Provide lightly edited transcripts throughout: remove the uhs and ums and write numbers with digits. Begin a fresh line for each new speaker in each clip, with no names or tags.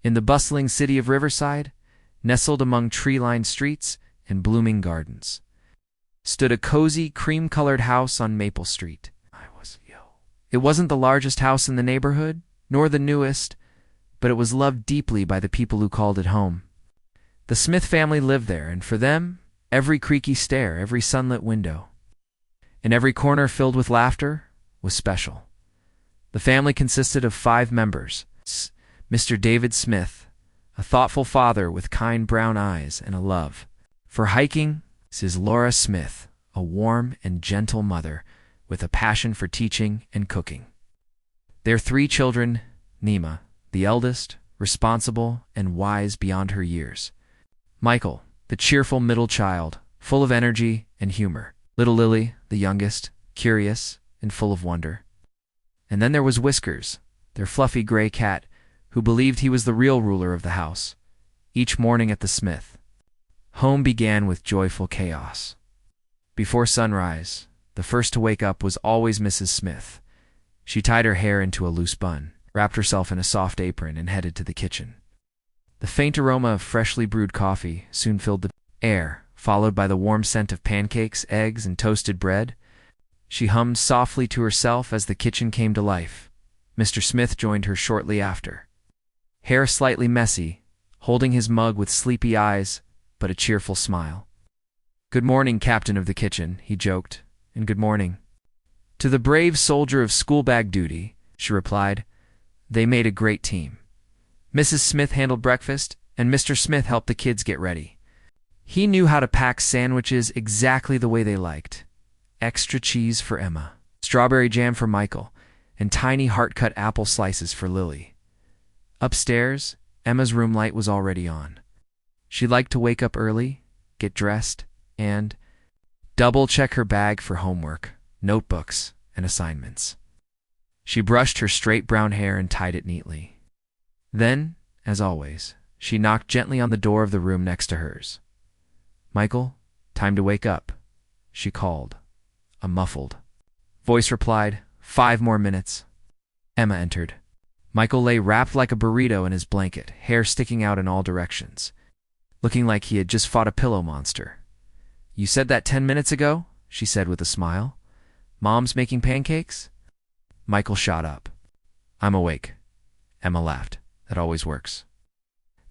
In the bustling city of Riverside, nestled among tree-lined streets and blooming gardens, stood a cozy, cream-colored house on Maple Street. It wasn't the largest house in the neighborhood, nor the newest, but it was loved deeply by the people who called it home. The Smith family lived there, and for them, every creaky stair, every sunlit window, and every corner filled with laughter was special. The family consisted of 5 members. Mr. David Smith, a thoughtful father with kind brown eyes and a love for hiking, Mrs. Laura Smith, a warm and gentle mother with a passion for teaching and cooking. Their 3 children, Nima, the eldest, responsible and wise beyond her years. Michael, the cheerful middle child, full of energy and humor. Little Lily, the youngest, curious and full of wonder. And then there was Whiskers, their fluffy gray cat, who believed he was the real ruler of the house. Each morning at the Smith home began with joyful chaos. Before sunrise, the first to wake up was always Mrs. Smith. She tied her hair into a loose bun, wrapped herself in a soft apron, and headed to the kitchen. The faint aroma of freshly brewed coffee soon filled the air, followed by the warm scent of pancakes, eggs, and toasted bread. She hummed softly to herself as the kitchen came to life. Mr. Smith joined her shortly after. Hair slightly messy, holding his mug with sleepy eyes, but a cheerful smile. "Good morning, Captain of the Kitchen," he joked, "and good morning to the brave soldier of school-bag duty," she replied. They made a great team. Mrs. Smith handled breakfast, and Mr. Smith helped the kids get ready. He knew how to pack sandwiches exactly the way they liked. Extra cheese for Emma, strawberry jam for Michael, and tiny heart-cut apple slices for Lily. Upstairs, Emma's room light was already on. She liked to wake up early, get dressed, and double-check her bag for homework, notebooks, and assignments. She brushed her straight brown hair and tied it neatly. Then, as always, she knocked gently on the door of the room next to hers. "Michael, time to wake up," she called. A muffled voice replied, "5 more minutes." Emma entered. Michael lay wrapped like a burrito in his blanket, hair sticking out in all directions, looking like he had just fought a pillow monster. "You said that 10 minutes ago?" she said with a smile. "Mom's making pancakes?" Michael shot up. "I'm awake." Emma laughed. "That always works."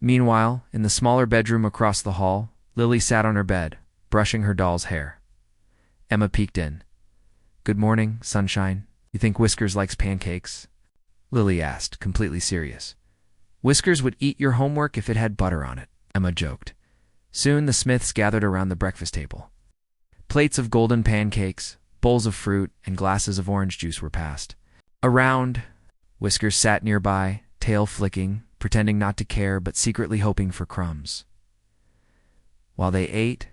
Meanwhile, in the smaller bedroom across the hall, Lily sat on her bed, brushing her doll's hair. Emma peeked in. "Good morning, sunshine. You think Whiskers likes pancakes?" Lily asked, completely serious. "Whiskers would eat your homework if it had butter on it," Emma joked. Soon the Smiths gathered around the breakfast table. Plates of golden pancakes, bowls of fruit, and glasses of orange juice were passed around. Whiskers sat nearby, tail flicking, pretending not to care but secretly hoping for crumbs. While they ate,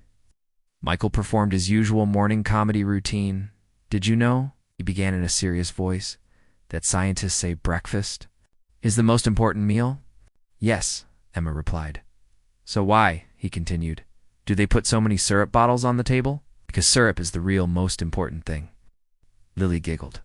Michael performed his usual morning comedy routine. "Did you know," he began in a serious voice, "that scientists say breakfast is the most important meal?" "Yes," Emma replied. "So why," he continued, "do they put so many syrup bottles on the table?" "Because syrup is the real most important thing." Lily giggled.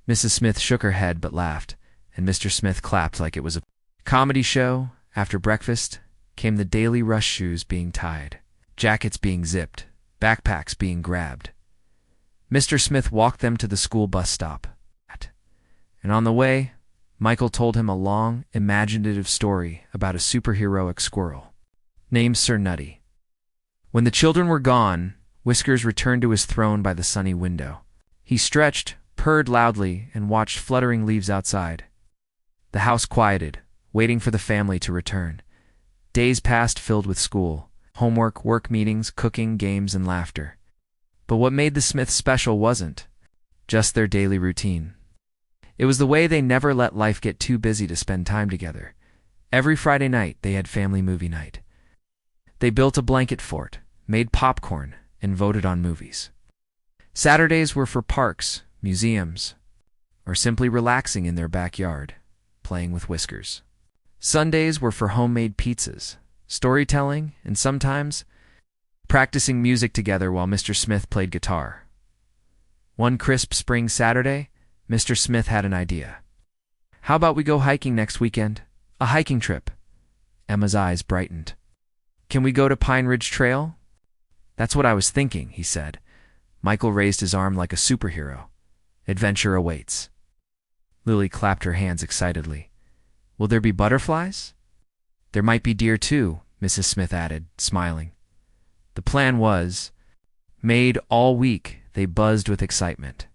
Mrs. Smith shook her head but laughed, and Mr. Smith clapped like it was a comedy show. After breakfast came the daily rush shoes being tied, jackets being zipped, backpacks being grabbed. Mr. Smith walked them to the school bus stop. And on the way, Michael told him a long, imaginative story about a superheroic squirrel named Sir Nutty. When the children were gone, Whiskers returned to his throne by the sunny window. He stretched, purred loudly, and watched fluttering leaves outside. The house quieted, waiting for the family to return. Days passed filled with school, homework, work meetings, cooking, games, and laughter. But what made the Smiths special wasn't just their daily routine. It was the way they never let life get too busy to spend time together. Every Friday night, they had family movie night. They built a blanket fort, made popcorn, and voted on movies. Saturdays were for parks, museums, or simply relaxing in their backyard, playing with Whiskers. Sundays were for homemade pizzas, storytelling, and sometimes practicing music together while Mr. Smith played guitar. One crisp spring Saturday, Mr. Smith had an idea. "How about we go hiking next weekend? A hiking trip. Emma's eyes brightened. Can we go to Pine Ridge Trail? That's what I was thinking, he said. Michael raised his arm like a superhero. Adventure awaits. Lily clapped her hands excitedly. Will there be butterflies? There might be deer too, Mrs. Smith added, smiling. The plan was made all week. They buzzed with excitement.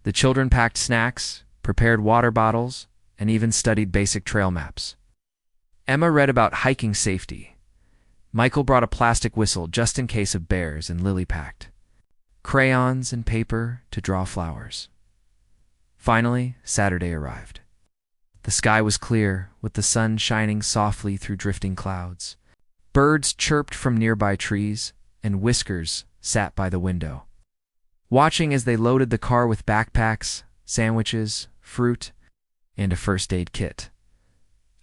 The children packed snacks, prepared water bottles, and even studied basic trail maps. Emma read about hiking safety. Michael brought a plastic whistle just in case of bears, and Lily packed crayons and paper to draw flowers. Finally, Saturday arrived. The sky was clear, with the sun shining softly through drifting clouds. Birds chirped from nearby trees, and Whiskers sat by the window, watching as they loaded the car with backpacks, sandwiches, fruit, and a first aid kit.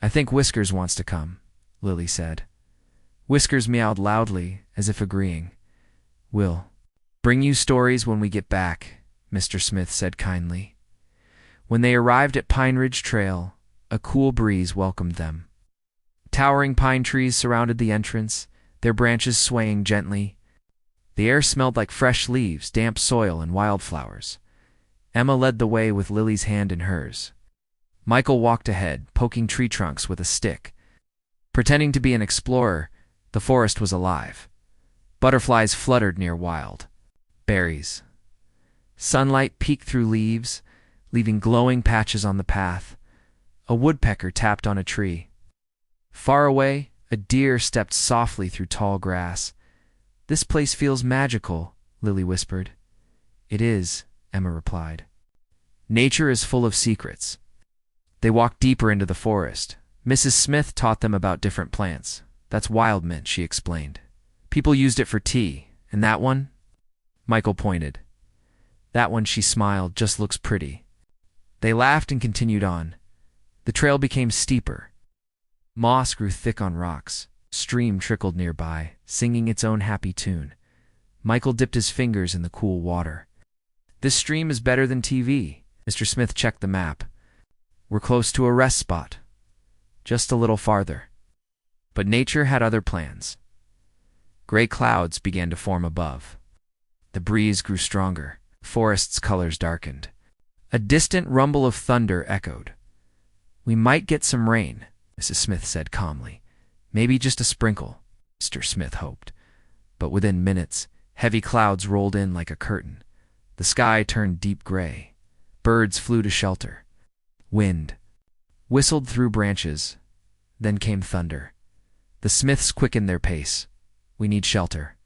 I think Whiskers wants to come, Lily said. Whiskers meowed loudly, as if agreeing. We'll bring you stories when we get back, Mr. Smith said kindly. When they arrived at Pine Ridge Trail, a cool breeze welcomed them. Towering pine trees surrounded the entrance, their branches swaying gently. The air smelled like fresh leaves, damp soil, and wildflowers. Emma led the way with Lily's hand in hers. Michael walked ahead, poking tree trunks with a stick. Pretending to be an explorer, the forest was alive. Butterflies fluttered near wild berries. Sunlight peeked through leaves, leaving glowing patches on the path. A woodpecker tapped on a tree. Far away, a deer stepped softly through tall grass. This place feels magical, Lily whispered. It is, Emma replied. Nature is full of secrets. They walked deeper into the forest. Mrs. Smith taught them about different plants. That's wild mint, she explained. People used it for tea. And that one? Michael pointed. That one, she smiled, just looks pretty. They laughed and continued on. The trail became steeper. Moss grew thick on rocks. A stream trickled nearby, singing its own happy tune. Michael dipped his fingers in the cool water. This stream is better than TV. Mr. Smith checked the map. We're close to a rest spot. Just a little farther. But nature had other plans. Gray clouds began to form above. The breeze grew stronger. The forest's colors darkened. A distant rumble of thunder echoed. We might get some rain, Mrs. Smith said calmly. Maybe just a sprinkle, Mr. Smith hoped. But within minutes, heavy clouds rolled in like a curtain. The sky turned deep gray. Birds flew to shelter. Wind whistled through branches. Then came thunder. The Smiths quickened their pace. We need shelter,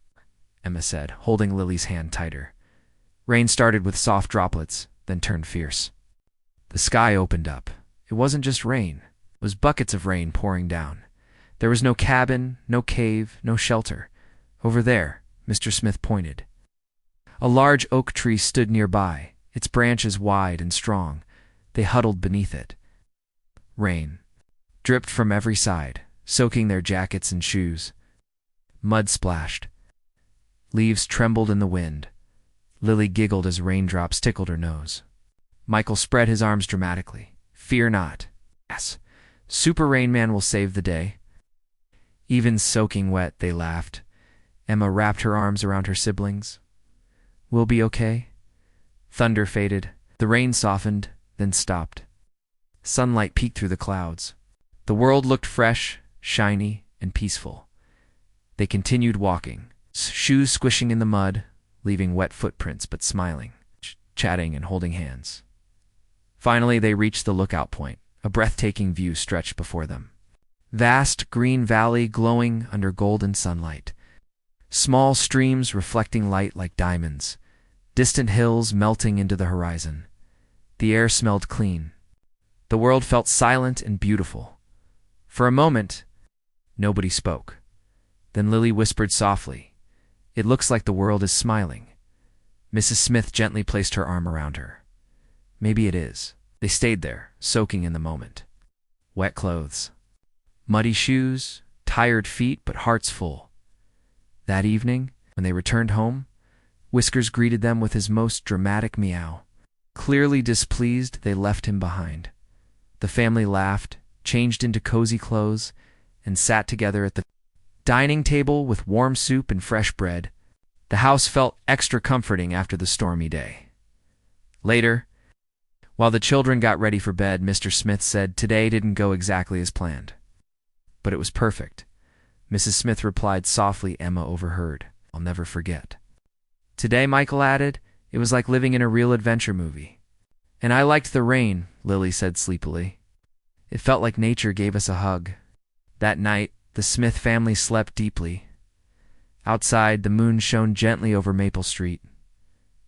Emma said, holding Lily's hand tighter. Rain started with soft droplets, then turned fierce. The sky opened up. It wasn't just rain. It was buckets of rain pouring down. There was no cabin, no cave, no shelter. Over there, Mr. Smith pointed. A large oak tree stood nearby, its branches wide and strong. They huddled beneath it. Rain dripped from every side, soaking their jackets and shoes. Mud splashed. Leaves trembled in the wind. Lily giggled as raindrops tickled her nose. Michael spread his arms dramatically. Fear not. Yes, Super Rain Man will save the day. Even soaking wet, they laughed. Emma wrapped her arms around her siblings. We'll be okay. Thunder faded. The rain softened, then stopped. Sunlight peeked through the clouds. The world looked fresh, shiny, and peaceful. They continued walking, shoes squishing in the mud, leaving wet footprints but smiling, chatting and holding hands. Finally, they reached the lookout point. A breathtaking view stretched before them. Vast green valley glowing under golden sunlight. Small streams reflecting light like diamonds. Distant hills melting into the horizon. The air smelled clean. The world felt silent and beautiful. For a moment, nobody spoke. Then Lily whispered softly, "It looks like the world is smiling." Mrs. Smith gently placed her arm around her. Maybe it is. They stayed there, soaking in the moment. Wet clothes. Muddy shoes, tired feet, but hearts full. That evening, when they returned home, Whiskers greeted them with his most dramatic meow. Clearly displeased, they left him behind. The family laughed, changed into cozy clothes, and sat together at the dining table with warm soup and fresh bread. The house felt extra comforting after the stormy day. Later, while the children got ready for bed, Mr. Smith said today didn't go exactly as planned. But it was perfect. Mrs. Smith replied softly. Emma overheard. I'll never forget. Today, Michael added, it was like living in a real adventure movie. And I liked the rain, Lily said sleepily. It felt like nature gave us a hug. That night, the Smith family slept deeply. Outside, the moon shone gently over Maple Street.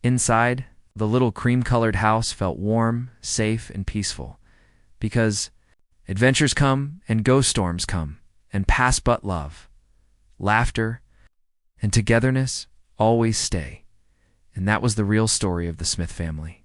Inside, the little cream-colored house felt warm, safe, and peaceful. Because adventures come and ghost storms come, and pass, but love, laughter, and togetherness always stay. And that was the real story of the Smith family.